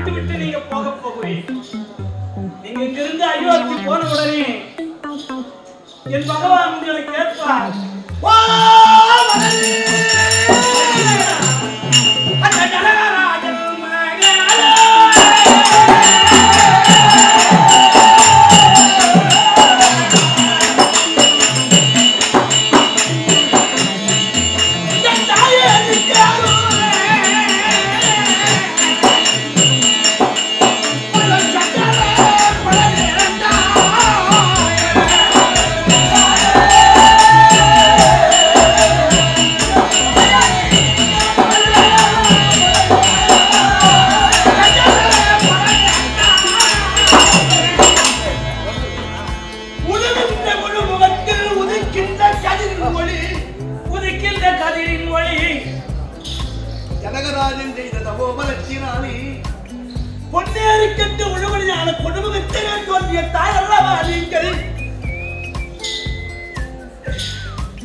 விட்டு நீங்க போக போகிறீங்க. நீங்க இங்கிருந்து அயோத்தி போன உடனே என் பகவான் உங்களை கேட்பார்.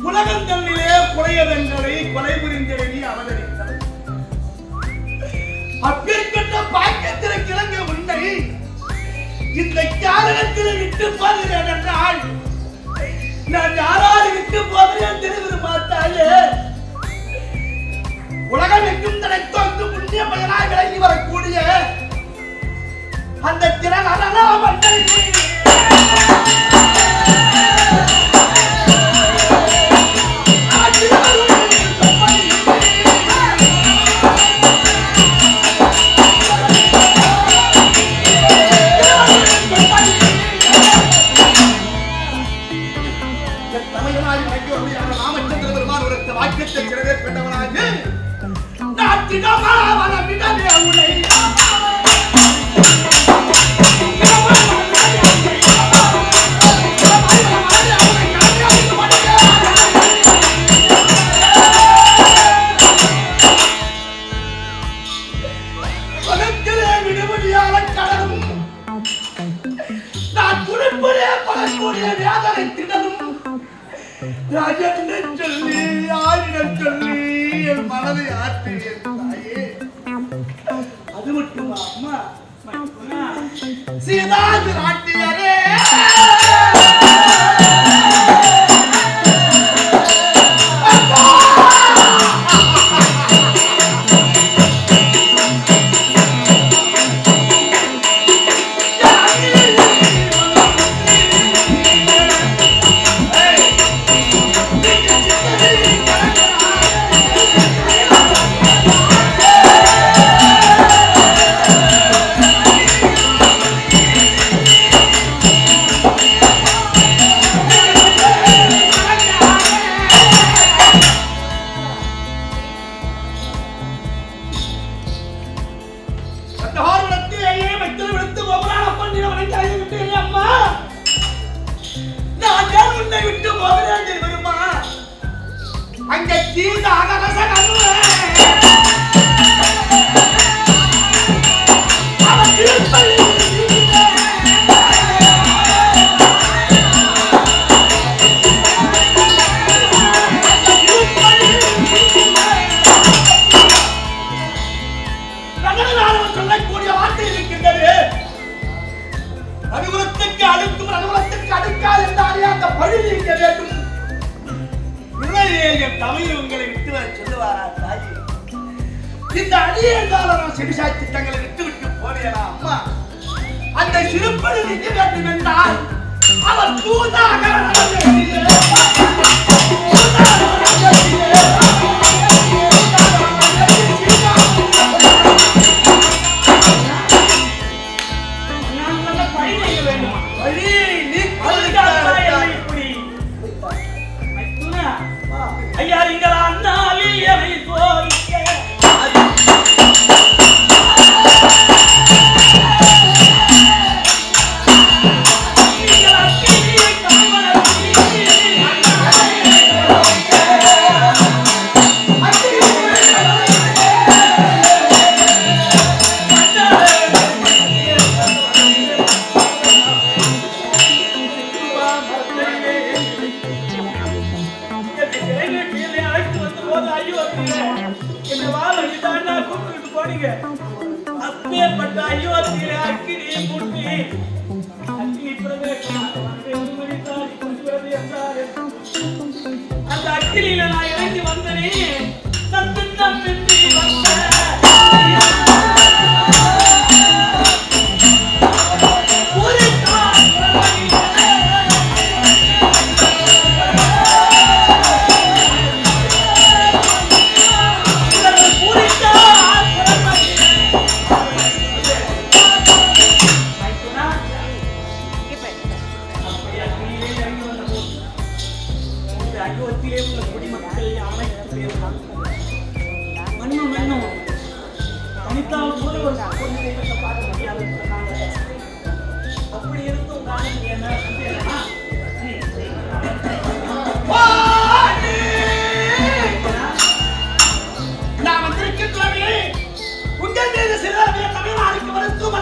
உலகங்களிலே குறையதங்களை கொலை புரிந்ததை அவதரித்தார். அப்பேற்பட்ட பாக்கியத்தில கிழங்க உன்னை இந்த காரணத்தில் விட்டு போகிறேன் என்றால் நான் யாராவது விட்டு போகிறேன் தெரிவித்து பார்த்தாலே உலகம் எங்கும் தனக்கு புண்ணிய பயனாய் விளங்கி வரக்கூடிய அந்த திறன் அது மட்டுமா அம்மா சீதாஜி நாட்டியரே அயோத்தியிலே அக்கினி மூட்டி அக்கினி பிரவேசமாக வந்து முடித்தார் பண்ணுவது என்றார். அந்த அக்கினியில நான் இறங்கி வந்தனே நம்பி வந்த அப்படி இருந்தும் காரணம் என்ன நான் வந்திருக்கின்றே உங்கள் மீது சிலருடைய தமிழ்நாடுக்கு வருத்தும்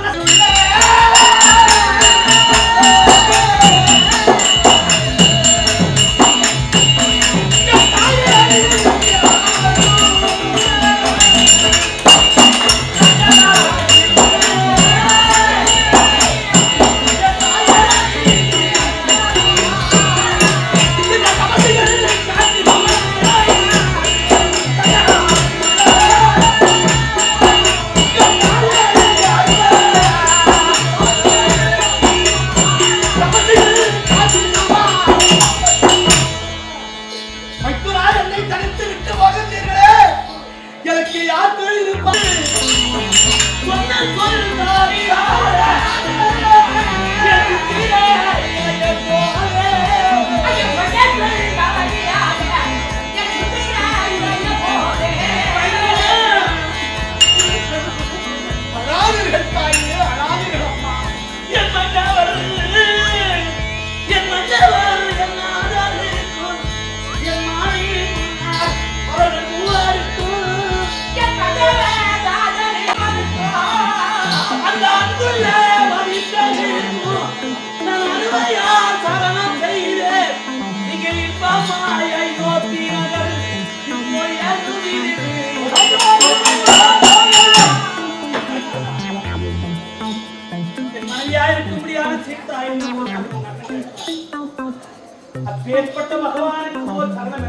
அப்பேற்பட்ட பகவானுக்கு ஒரு சரணம்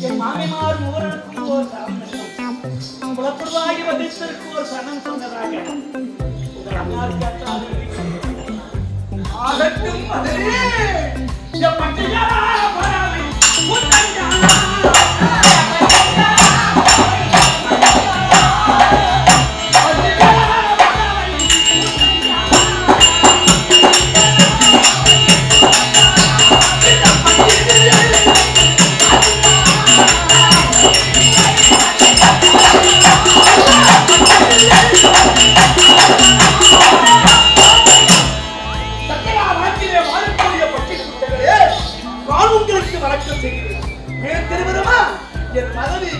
என் மாமிமார் மூவருக்கு ஒரு சரணம் புலப்படுவாகி வதித்திற்கு ஒரு சரணம் சொன்னதாக ஆகட்டும் என் மனைவி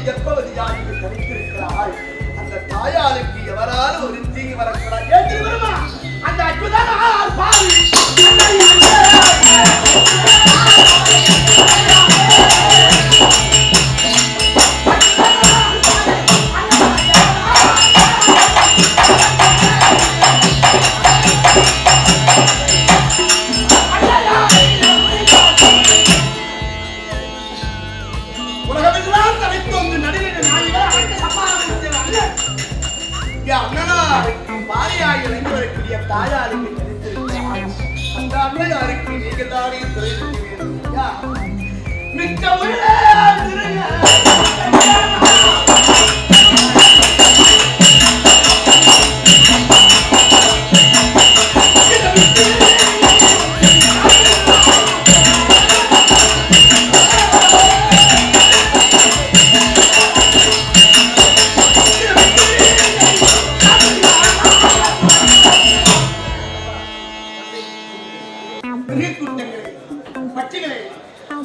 கர்ப்பவதியாக தனித்திருக்கிறாள். அந்த தாயாருக்கு எவராலும் ஒரு தீங்கு வரக்கூடாது. ஏன் திருவருமா அந்த அற்புதமான பாவி தாயாருக்கு கிடைத்திருக்கிறார். அந்த அன்னையாருக்கு நீங்கள் தானே மிக்க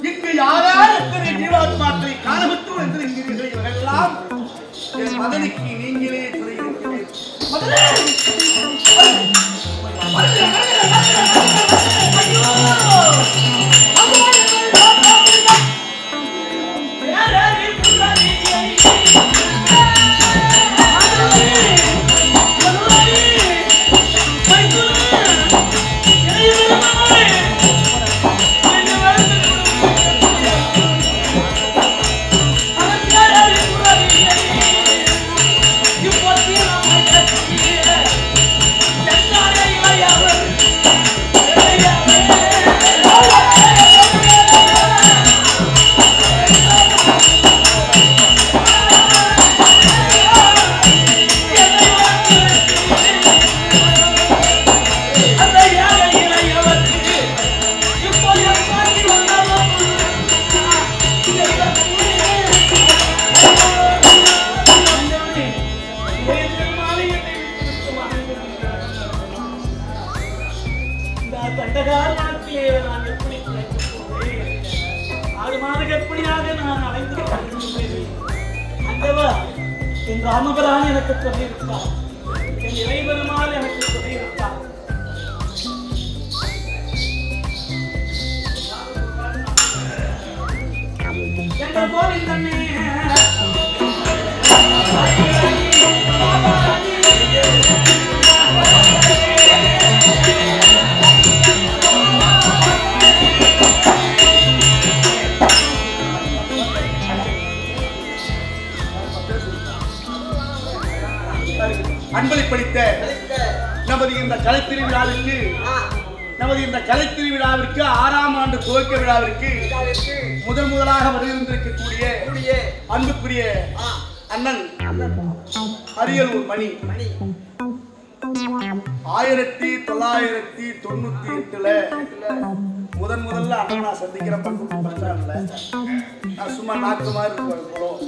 இங்கு யாரால் எத்தனை ஜீவாத்மாக்களை காணப்பட்டு வந்திருக்கிறீர்கள் இவரெல்லாம் என் மதனுக்கு நீங்களே சொல்லியிருக்கிறேன். கால் நாட்டிலே நான் எப்படி பிழைக்கப் போகிறேன்? 6 மாத கற்பனையாக நான் அலைந்து கொண்டிருக்கிறேன். அந்தவா என் ராமபிரான் எனக்கு துணை இருப்பார், என் இறைவருமால் எனக்கு துணை இருப்பார். எங்கள் கோவிந்தனே அன்பளிப்பளித்த நமது இந்த கலைத்திருவிழாவிற்கு 6ஆம் ஆண்டு துவக்க விழாவிற்கு முதலாக வருகின்றிருக்கக்கூடிய அன்புக்குரிய அண்ணன் அரியலூர் மணி 1998 முதல்ல அண்ணன் நான் சந்திக்கிற பண்புல நான் சும்மா நாக்கு மாதிரி போறோம்.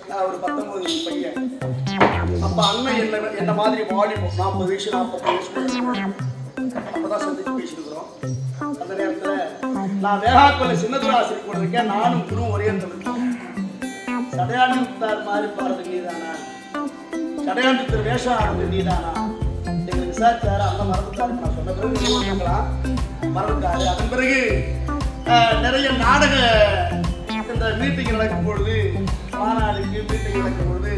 நான் ஒரு 19 பையன். அப்ப அண்ணன் என்ன மாதிரி வாலிபம் 40 வயசு 40 வயசு அப்பதான் சந்திச்சு பேசிருக்கிறோம். அந்த நேரத்துல நான் வேகாக்கொல்ல சின்னதுரை ஆசிரியர் கூட இருக்கேன். நானும் குருவும் ஒரே சடையாண்டி முத்தார் மாதிரி பாடுறது நீதானா, சடையாண்டி திரு வேஷம் ஆடுறது நீதானா எங்களுக்கு விசாரிச்சாரு. அந்த மறந்துட்டாரு. நான் சொன்ன பிறகு மறந்துட்டாரு. அதன் பிறகு நிறைய நாடக இந்த மீட்டிங் நடக்கும் பொழுது, மாநாடுக்கு மீட்டிங் நடக்கும் பொழுது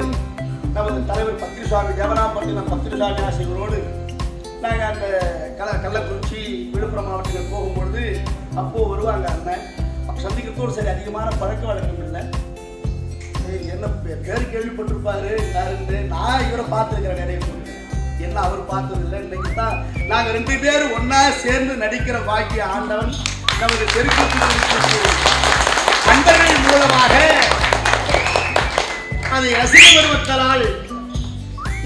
நமது தலைவர் பத்திரிசாமி தேவராப்பட்டினம் பத்திரிசாமி ஆசிரியரோடு நாங்கள் அந்த கள்ளக்குறிச்சி விழுப்புரம் மாவட்டங்கள் போகும்பொழுது அப்போ வருவாங்க அண்ணன். அப்போ சந்திக்கிறதோடு சரி அதிகமான பழக்க வழக்கம் இல்லை. என்ன பேர் கேள்விப்பட்டிருப்பாரு யாருன்னு. நான் இவரை பார்த்துருக்கிறேன் நிறைய பேர், என்ன அவர் பார்த்ததில்லை. இன்னைக்கு தான் நாங்கள் 2 பேரும் ஒன்னா சேர்ந்து நடிக்கிற பாக்கிய ஆண்டவன் நமது தெருக்கு அன்பர்கள் மூலமாக அதை ரசிக பருவத்தால்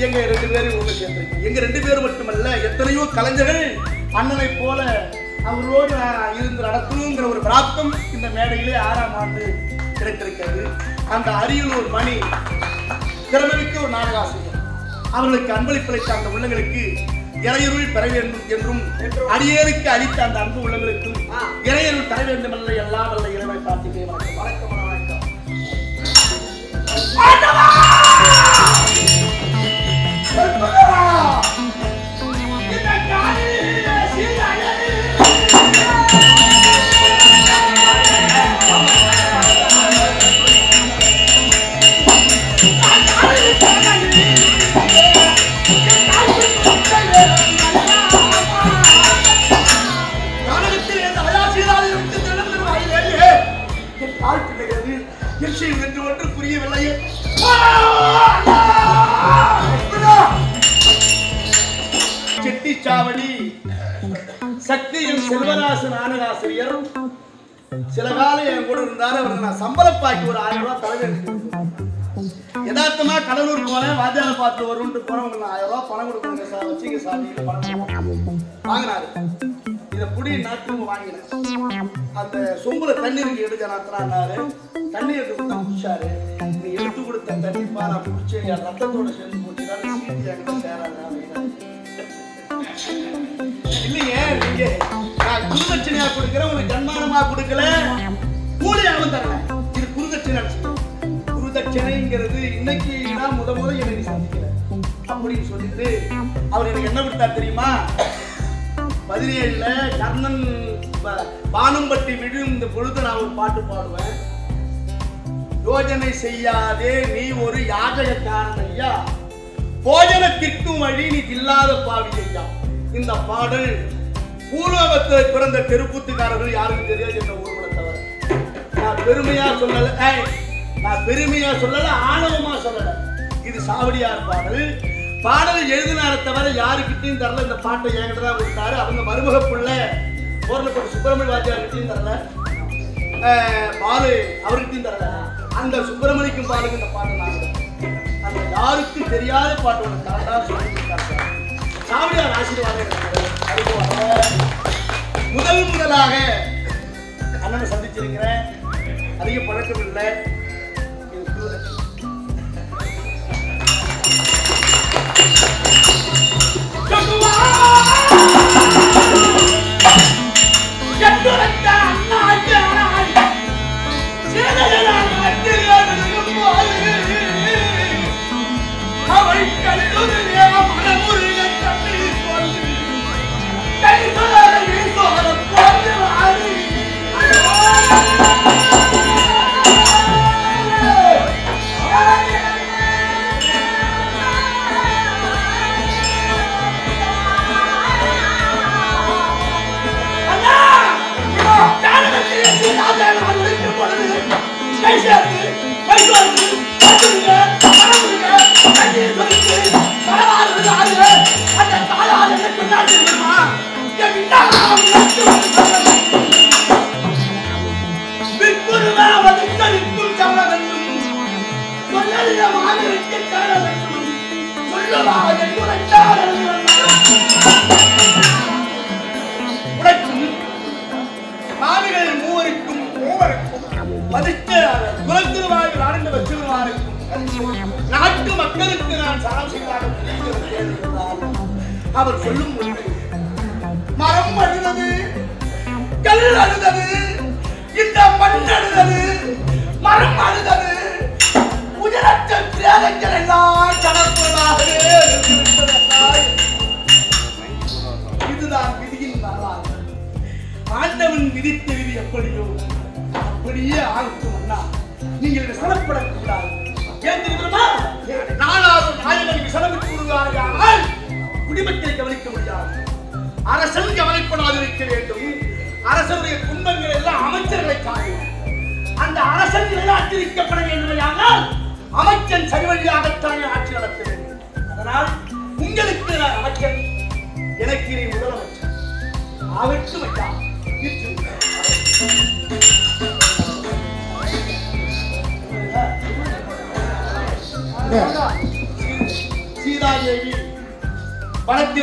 எங்க 2 பேரும் ஒன்று சேர்ந்திருக்கு. எங்க 2 பேரும் மட்டுமல்ல, எத்தனையோ கலைஞர்கள் அண்ணனை போல அவரோடு இருந்து நடத்தணுங்கிற ஒரு பிராப்தம் இந்த மேடையிலே 6ஆம் ஆண்டு கிடைத்திருக்கிறது. அந்த அரியலூர் மணி திறமைமிக்க ஒரு நாடகாசிரியர். அவர்களுக்கு அன்பளிப்பளித்த அந்த உள்ளங்களுக்கு இறையருள் பெற வேண்டும் என்றும் அடியேருக்கு அளித்த அந்த அன்பு உள்ளங்களுக்கும் இறையருள் தர வேண்டும் என்ற எல்லாம் வல்ல இறைவனை பிரார்த்திக்கிறேன். வணக்கம் வணக்கம் வணக்கம். செட்டிச்சாவடி சக்தியின் செல்வராசு நாடகாசிரியர் சில காலம் என் கூட இருந்தாரு. அவருக்கு நான் சம்பளப்பாக்கி ஒரு 1000 ரூபாய் தலைவர் யதார்த்தமா கடலூர் போனேன். வாத்தியார பார்த்து வரும்னு போனவங்க 1000 ரூபாய் பணம் கொடுக்குறேங்க சார், வச்சுங்க சாமி பணம் வாங்கினாரு. இதை புடி நாட்டு வாங்கினேன். அந்த சொம்புல தண்ணீருக்கு எடுக்க நாத்தினாரு. தண்ணி எடுத்து கொடுத்தா குடிச்சாரு. நீ எடுத்து கொடுத்த தண்ணிப்பா நான் குடிச்சேன், என் ரத்தத்தோட சேர்ந்து போச்சுதான் சீட்டு என்கிட்ட சேராது. இல்லைங்க, நீங்க நான் குருதட்சணையா கொடுக்கிறேன், உங்களுக்கு ஜன்மானமா கொடுக்கல, கூலி அவன் தரல. இது குருதட்சணை. குருதட்சணைங்கிறது இன்னைக்கு நான் முத எனக்கு சந்திக்கல அப்படின்னு சொல்லிட்டு அவர் எனக்கு என்ன கொடுத்தார் தெரியுமா? 17ல கர்ணன் பானம்பட்டி விழும் இந்த பொழுது நான் ஒரு பாட்டு பாடுவேன். யோஜனை செய்யாதே நீ ஒரு யாஜகக்காரன் ஐயா, போஜனத்திற்கும் வழி நீ இல்லாத பாவி ஐயா. இந்த பாடல் பூலோகத்தில் பிறந்த தெருக்கூத்துக்காரர்கள் யாருக்கும் தெரியாது என்ற ஊர்வல தவிர. நான் பெருமையா சொல்லல, ஆணவமா சொல்லல. இது சாவடியார் பாடல். பாடல் எழுதினார தவிர யாருக்கிட்டையும் தரல. இந்த பாட்டை என்கிட்ட தான் கொடுத்தாரு. அவங்க மருமக புள்ள போர்லப்பட்ட சுப்பிரமணிய வாத்தியார்கிட்டையும் தரல, பாலு அவர்கிட்டையும் தரல. அந்த சுப்பிரமணிக்கும் பாலுக்கு இந்த பாட்டை நாங்கள் அந்த யாருக்கும் தெரியாத பாட்டு ஒன்று கரெக்டாக சொல்லி சாவடியார் ஆசீர்வாதம். முதலாக அண்ணனை சந்திச்சிருக்கிறேன். அதிக பழக்கம் இல்லை. அந்த தாயார் என்ன சொன்னார் தெரியுமா? மாமிகள் மூவருக்கும் நாட்டு மக்களுக்கு நான் சரம் செய்தாக அவர் சொல்லும் பொழுது மரம் அழுதது, கல் அழுதது, இந்த மண் அழுதது, மரம் அழுதது, உயரற்ற கிரேதங்கள் எல்லாம் கணக்குறதாகவே இதுதான் விதியின் வரலாறு. ஆண்டவன் விதித்த விதி எப்படியோ அப்படியே ஆகட்டும் அண்ணா. நீங்கள் விசனப்படக்கூடாது. ஏன் தெரியுமா? நாளாவது நாயகன் விசனமிட்டு விடுவார்கள். குடிமக்களை கவனிக்க முடியாது. அரசன் கவனிப்படாது இருக்க வேண்டும். அரசனுடைய துன்பங்கள் எல்லாம் அமைச்சர்களை காணும். அந்த அரசன் நிலைநாட்டிருக்கப்பட வேண்டுமையானால் அமைச்சன் சரிவழியாகத்தானே ஆட்சி நடத்த வேண்டும். அதனால் உங்களுக்கு நான் அமைச்சன், எனக்கு நீ முதலமைச்சர் ஆகட்டும் ஐயா. சீதாதேவி பணத்தில்